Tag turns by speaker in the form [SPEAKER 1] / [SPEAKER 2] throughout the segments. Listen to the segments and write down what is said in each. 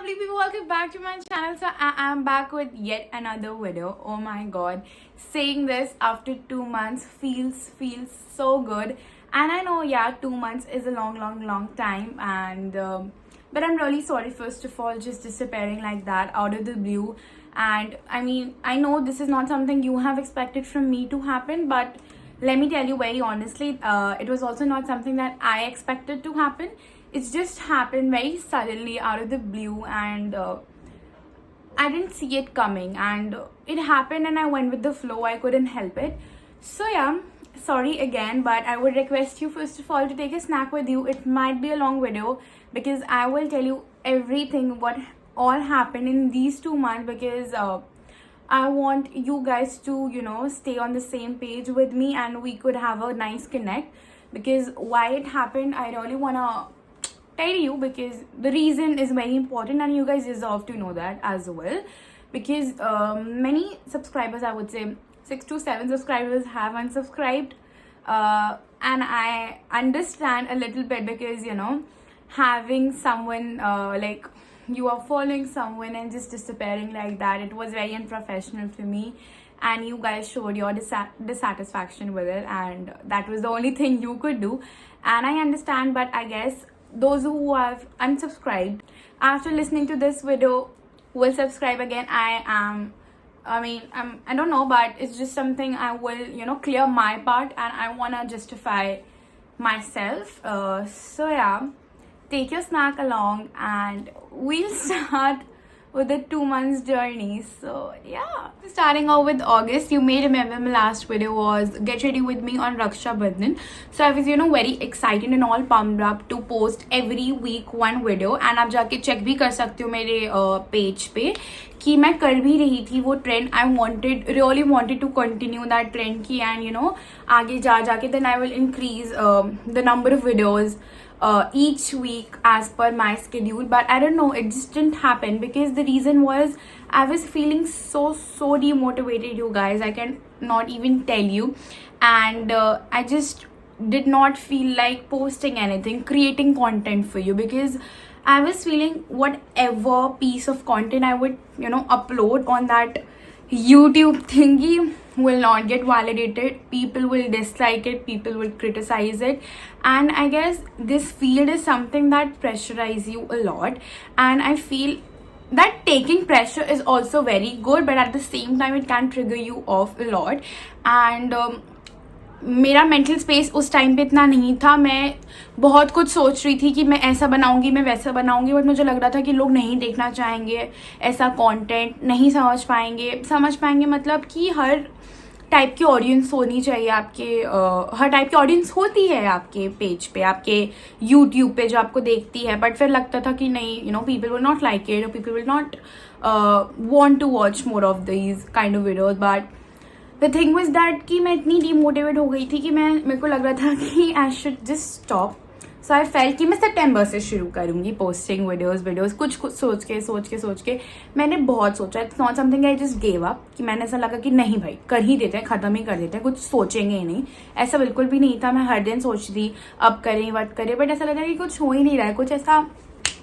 [SPEAKER 1] lovely people, welcome back to my channel. So I am back with yet another video. Oh my god, saying this after 2 months feels so good. And I know, yeah, 2 months is a long time, and but I'm really sorry, first of all, just disappearing like that out of the blue. And I mean, I know this is not something you have expected from me to happen, but let me tell you very honestly, it was also not something that I expected to happen. It's just happened very suddenly out of the blue, and I didn't see it coming, and it happened and I went with the flow. I couldn't help it. So yeah, sorry again, but I would request you first of all to take a snack with you. It might be a long video because I will tell you everything what all happened in these 2 months, because I want you guys to, stay on the same page with me and we could have a nice connect. Because why it happened, I really wanna tell you, because the reason is very important and you guys deserve to know that as well. Because many subscribers, I would say 6 to 7 subscribers, have unsubscribed, and I understand a little bit, because having someone like you are following someone and just disappearing like that, it was very unprofessional for me, and you guys showed your dissatisfaction with it, and that was the only thing you could do. And I understand, but I guess those who have unsubscribed after listening to this video will subscribe again. I don't know, but it's just something I will clear my part, and I want to justify myself. So yeah, take your snack along and we'll start with the 2 months journey. So yeah, starting off with August, you may remember my last video was get ready with me on Raksha Bandhan. So I was very excited and all pumped up to post every week one video, and आप जाके check भी कर सकते हो मेरे page पे कि मैं कर भी रही थी वो trend. I really wanted to continue that trend की, and आगे जाके then I will increase the number of videos each week as per my schedule. But I don't know, it just didn't happen, because the reason was I was feeling so demotivated, you guys. I can not even tell you. And I just did not feel like posting anything, creating content for you, because I was feeling whatever piece of content I would upload on that YouTube thingy will not get validated. People will dislike it, people will criticize it, and I guess this field is something that pressurizes you a lot. And I feel that taking pressure is also very good, but at the same time it can trigger you off a lot. And मेरा mental space उस time पे इतना नहीं था. मैं बहुत कुछ सोच रही थी कि मैं ऐसा बनाऊंगी, मैं वैसा बनाऊंगी, बट मुझे लग रहा था कि लोग नहीं देखना चाहेंगे ऐसा कंटेंट, नहीं समझ पाएंगे मतलब कि हर टाइप की ऑडियंस होनी चाहिए आपके, हर टाइप की ऑडियंस होती है आपके पेज पे, आपके यूट्यूब पे जो आपको देखती है. बट फिर लगता था कि नहीं, people will not like it, people will not want to watch more of these kind of videos. But the thing was that कि मैं इतनी डीमोटिवेट हो गई थी कि मेरे को लग रहा था कि I should just stop. So I felt कि मैं सितंबर से शुरू करूँगी पोस्टिंग वीडियोज़. कुछ सोच के मैंने बहुत सोचा. It's not something I just gave up, कि मैंने ऐसा लगा कि नहीं भाई, कर ही देते हैं, ख़त्म ही कर देते हैं, कुछ सोचेंगे ही नहीं. ऐसा बिल्कुल भी नहीं था. मैं हर दिन सोच रही अब करें वट करें, बट ऐसा लगा कि कुछ हो ही नहीं रहा है, कुछ ऐसा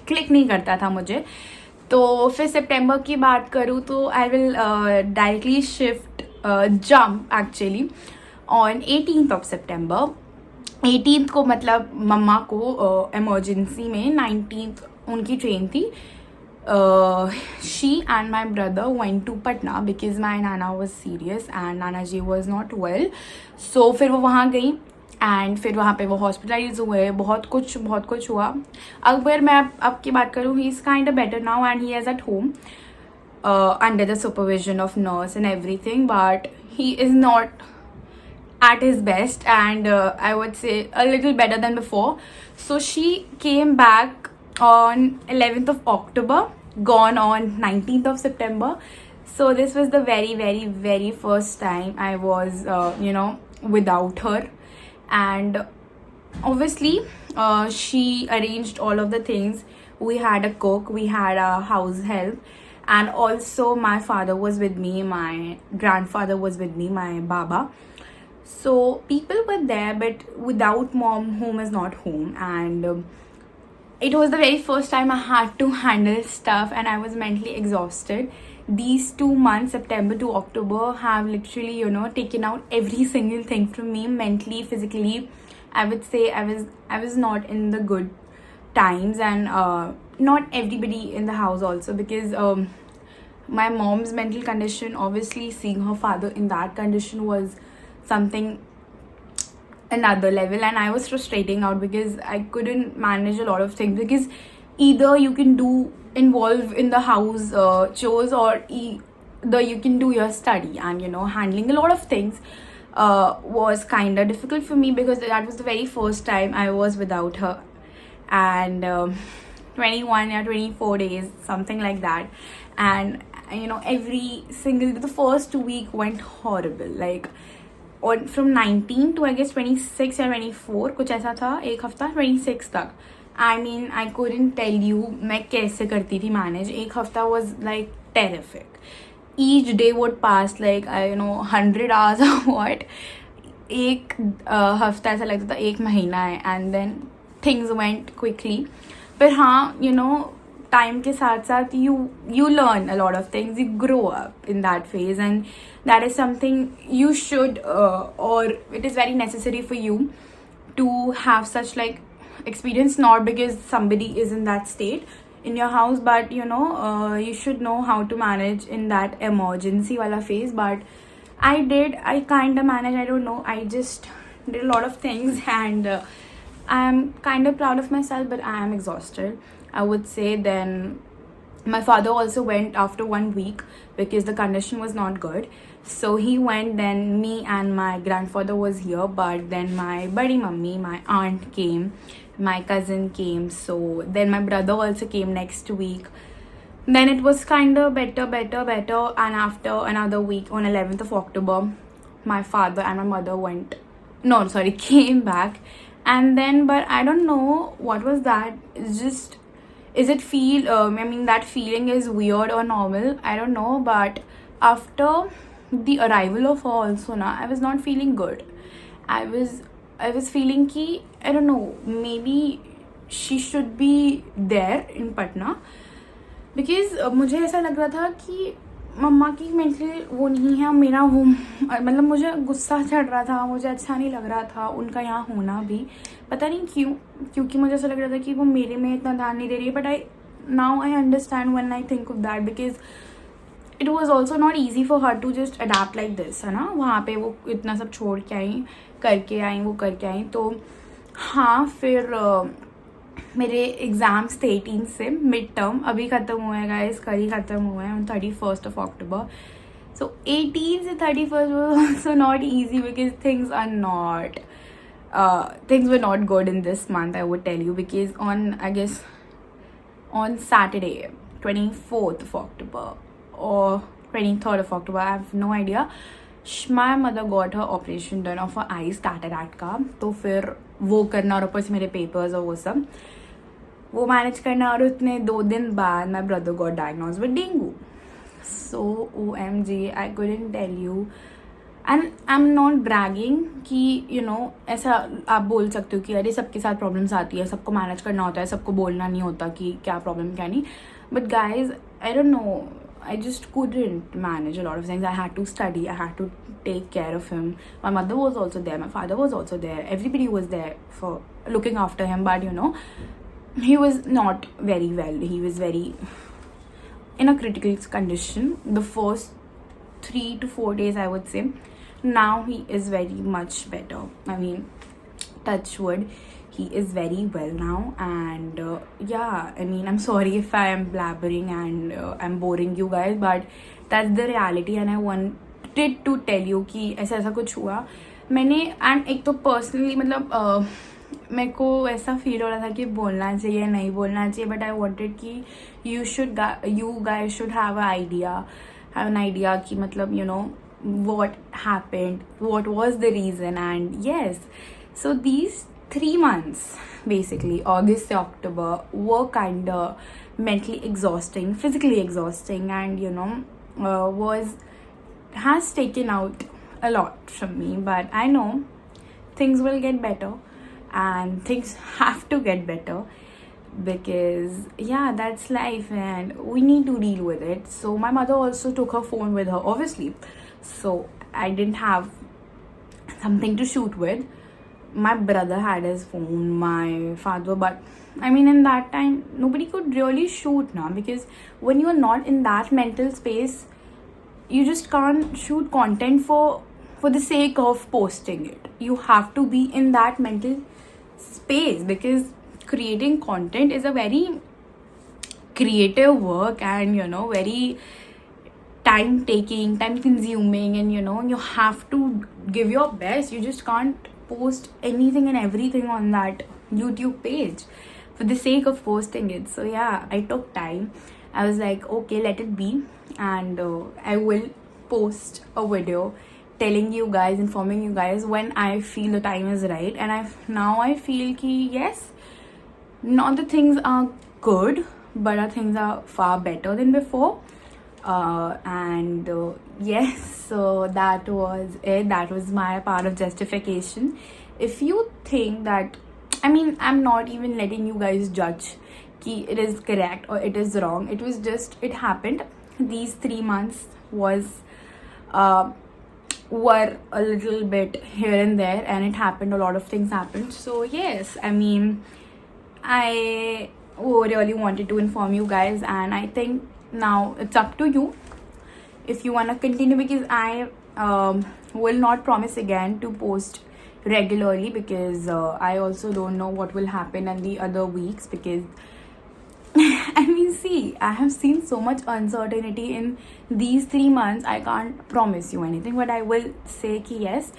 [SPEAKER 1] क्लिक नहीं करता था मुझे. तो फिर सितंबर की बात करूँ तो I will directly shift jump actually on 18th of September. 18th को मतलब मम्मा को emergency में, 19th उनकी ट्रेन थी. She and my brother went to Patna because my Nana was serious and Nana ji was not well. So फिर वो वहाँ गई एंड फिर वहाँ पे वो हॉस्पिटलाइज हुए, बहुत कुछ हुआ. अगर मैं अब की बात करूँ, he is kind of better now and he is at home under the supervision of nurse and everything, but he is not at his best, and I would say a little better than before. So she came back on 11th of October, gone on 19th of September. So this was the very first time I was without her. And obviously she arranged all of the things. We had a cook, we had a house help, and also my father was with me, my grandfather was with me, my baba. So people were there, but without mom, home is not home. And it was the very first time I had to handle stuff and I was mentally exhausted. These 2 months, September to October, have literally, taken out every single thing from me mentally, physically. I would say I was not in the good times, and not everybody in the house also, because my mom's mental condition, obviously seeing her father in that condition was something another level, and I was frustrating out because I couldn't manage a lot of things, because either you can do involve in the house chores, or either you can do your study, and handling a lot of things was kind of difficult for me, because that was the very first time I was without her. And 21 or 24 days, something like that. And every single, the first week went horrible, like on from 19 to I guess 26 या 24 कुछ ऐसा था, एक हफ्ता 26 तक. I mean, I couldn't tell you मैं कैसे करती थी manage. एक हफ्ता was like terrific. Each day would pass like 100 hours or what. एक हफ्ता ऐसा लगता था एक महीना है, and then things went quickly. पर हाँ, time के साथ साथ you learn a lot of things, you grow up in that phase, and that is something you should or it is very necessary for you to have such like experience, not because somebody is in that state in your house, but you should know how to manage in that emergency wala phase. But I kind of managed. I don't know, I just did a lot of things, and I'm kind of proud of myself, but I am exhausted, I would say. Then my father also went after 1 week because the condition was not good. So he went, then me and my grandfather was here, but then my buddy mummy, my aunt came, my cousin came, so then my brother also came next week. Then it was kind of better, and after another week, on 11th of October, my father and my mother came back. And then, but I don't know what was that. It's just, that feeling is weird or normal, I don't know. But after the arrival of her also, I was not feeling good. I was feeling ki, I don't know, maybe she should be there in Patna, because मुझे ऐसा लग रहा था कि मम्मा की mentally वो नहीं है, मेरा वो मतलब मुझे गुस्सा चढ़ रहा था, मुझे अच्छा नहीं लग रहा था उनका यहाँ होना भी, पता नहीं क्यों, क्योंकि मुझे ऐसा लग रहा था कि वो मेरे में इतना ध्यान नहीं दे रही है. But I understand when I think of that, because it was also not easy for her to just adapt like this, है ना. वहाँ पे वो इतना सब छोड़ के आई, करके आई. तो हाँ, फिर मेरे एग्ज़ाम्स थे 18 से, मिड टर्म अभी ख़त्म हुए हैं गाइस, कल ही ख़त्म हुए हैं, 31st of October. So 18 से 31st was also not easy, because things were not good in this month, I would tell you, because on Saturday 24th of October or 23rd of October, I have no idea, my mother got her operation done of her eyes, cataract का. तो फिर वो करना, और ऊपर से मेरे papers और वो सब वो मैनेज करना, और उतने 2 दिन बाद my brother got diagnosed with dengue. So OMG, I couldn't tell you, and I'm not bragging कि ऐसा आप बोल सकते हो कि अरे सबके साथ प्रॉब्लम्स आती है, सबको मैनेज करना होता है, सबको बोलना नहीं होता कि क्या प्रॉब्लम क्या नहीं. But guys, I don't know, I just couldn't manage a lot of things. I had to study, I had to take care of him. My mother was also there, my father was also there, everybody was there for looking after him. But he was not very well. He was very in a critical condition the first 3 to 4 days, I would say. Now he is very much better. I mean, touch wood, he is very well now. And I'm sorry if I am blabbering and I'm boring you guys, but that's the reality, and I wanted to tell you कि ऐसा कुछ हुआ मैंने. And एक तो personally मेरे को ऐसा फील हो रहा था कि बोलना चाहिए नहीं बोलना चाहिए, बट आई वांटेड कि you guys should have an idea कि what happened, what was the reason. And yes, so these 3 months, basically August to October, were kind of mentally exhausting, physically exhausting, and has taken out a lot from me. But I know things will get better, and things have to get better, because yeah, that's life and we need to deal with it. So my mother also took her phone with her, obviously, so I didn't have something to shoot with. My brother had his phone, my father, but I mean, in that time nobody could really shoot now, because when you are not in that mental space, you just can't shoot content for the sake of posting it. You have to be in that mental space, because creating content is a very creative work, and very time taking, time consuming, and you have to give your best. You just can't post anything and everything on that YouTube page for the sake of posting it. So yeah, I took time. I was like, okay, let it be, and I will post a video telling you guys, informing you guys when I feel the time is right. And I feel ki yes, not the things are good, but our things are far better than before. And yes, so that was it. That was my part of justification. If you think that, I mean, I'm not even letting you guys judge ki it is correct or it is wrong. It was just, it happened. These 3 months were a little bit here and there, and it happened, a lot of things happened. So yes, I mean, I really wanted to inform you guys, and I think now it's up to you if you want to continue, because I will not promise again to post regularly, because I also don't know what will happen in the other weeks, because I mean, see, I have seen so much uncertainty in these 3 months. I can't promise you anything, but I will say ki yes,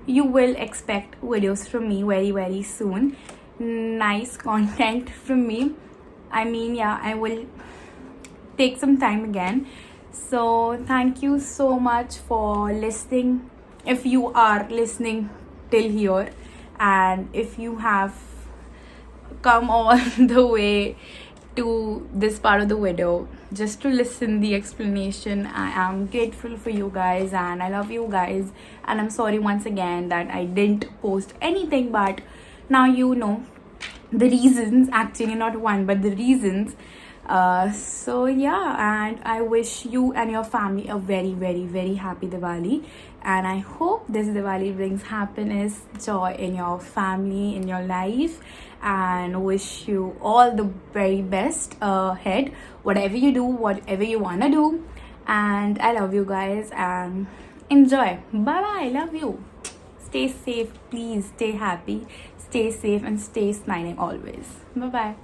[SPEAKER 1] you will expect videos from me very, very soon. Nice content from me. I mean, yeah, I will take some time again. So thank you so much for listening. If you are listening till here, and if you have come all the way to this part of the video just to listen the explanation, I am grateful for you guys, and I love you guys, and I'm sorry once again that I didn't post anything, but now you know the reasons, actually not one but the reasons. So yeah, and I wish you and your family a very, very, very happy Diwali, and I hope this Diwali brings happiness, joy in your family, in your life, and wish you all the very best ahead, whatever you do, whatever you want to do. And I love you guys, and enjoy. Bye bye, love you. Stay safe, please. Stay happy, stay safe, and stay smiling always. Bye bye.